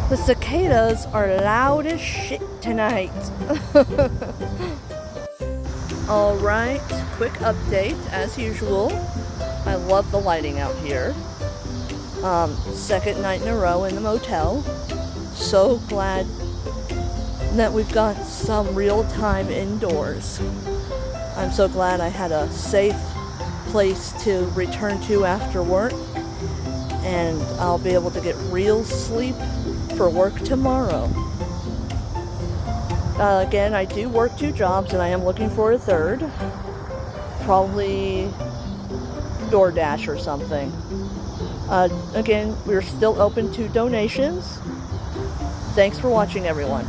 The cicadas are loud as shit tonight. Alright, quick update as usual. I love the lighting out here. Second night in a row in the motel. So glad that we've got some real time indoors. I'm so glad I had a safe place to return to after work, and I'll be able to get real sleep for work tomorrow. Again, I do work 2 jobs and I am looking for a third. Probably DoorDash or something. Again, we're still open to donations. Thanks for watching, everyone.